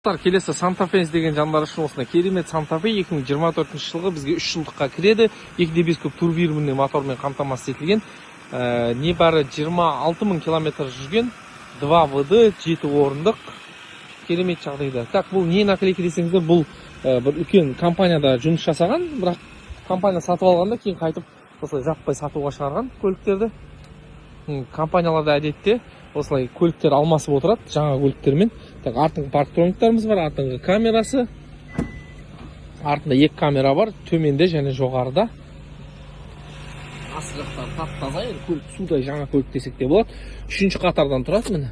Достар, келесі Santa Fe деген жандар үшін осындай керемет Santa Fe 2024 жылғы бізге 3 жылдыққа кіреді. 2.5 куб турбированный мотормен қамтамасыз етілген. Небәрі 26.000 км жүрген 2 ВД 7 орындық керемет жағдайда. Так, бұл не наклейка десеңіздер, бұл бір үлкен компанияда жұмыс жасаған, бірақ компания сатып алғанда кейін қайтып осылай жаппай сатуға шығарған көліктерді. Компанияларда әдетте осылай көліктер алмасып отырады жаңа көліктермен. Так, артыңғы парктрониктарымыз бар, артыңғы камерасы. Артында 2 камера бар, төменде және жоғарыда. Астық жақтары тап-таза, көлік судай жаңа көлік десек те болады. 3-ші қатардан тұрады міне.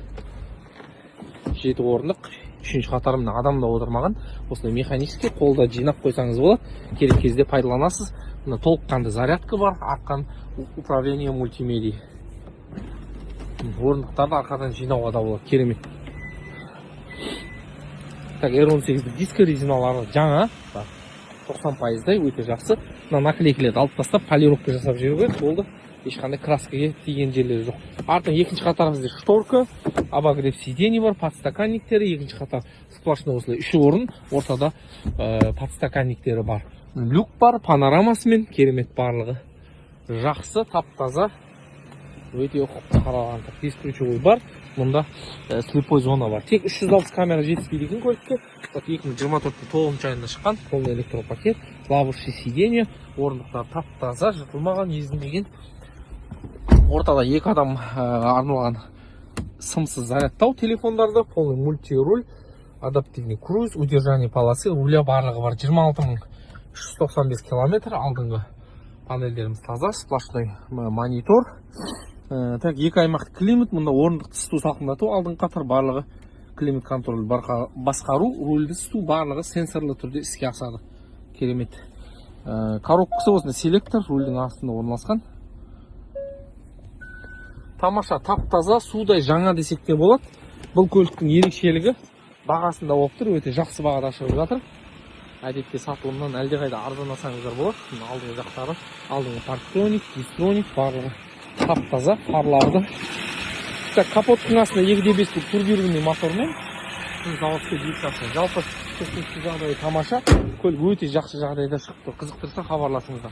7 орындық. 3-ші қатар міне адамда отырмаған. Осылай механический қолда жинап қойсаңыз болады. Керек кезде пайдаланасыз. Мына толыққанды зарядка бар, артқан управление мультимедиа. Орындықтарды арқадан жинауға да болады, керемет. Так, R18 диск резиналары жаңа, 90%-дай өте жақсы. Мына наклейкалерді алып тастап, полировка жасап жіберуге болды. Ешқандай краскаға тиген жерлері жоқ. Артын екінші қатар бізде шторка, обогрев сидений бар, подстаканниктері, екінші қатар сплошной осылай 3 орын, ортада подстаканниктері бар. Люк бар, панорамасымен, керемет барлығы. Жақсы, тап-таза. Өте ұқыпты қаралған. Диск ключевой бар. Мұнда слепой зона бар. Тек 360 камера жетіспейді екен көлікке. 2024 9 айында шыққан полный электропакет, плавающий сиденье, орындықтар тап-таза, жыртылмаған, езілмеген. Ортада 2 адам арналған сымсыз зарядтау телефондарды, полный мультируль, адаптивный круиз, удержание полосы, руля барлығы бар. 26.395 км. Алдыңғы панельдеріміз таза, сплошной монитор. Так, 2 аймақты климат, мұнда орындықты ысту салқындату, алдың қатар барлығы климат контроль басқару, рульді ысту барлығы сенсорлы түрде іске асады. Керемет. Коробкасы осында селектор, рульдің астында орналасқан. Тамаша, тап-таза, судай жаңа десек те болады. Бұл көліктің ерекшелігі бағасында болып тұр, өте жақсы бағада шығып жатыр. Әдетте сатылымнан әлдеқайда арзандасаңыздар болады. Алдыңғы жақтары, алдыңғы парктроник, дистроник барлығы тап-таза, фарларды. Капоттың астында 2.5 куб турбированный мотормен заводской двигатель. Жалпы техникалық жағдайы тамаша. Көлік өте жақсы жағдайда шықты. Қызықтырса хабарласыңыздар.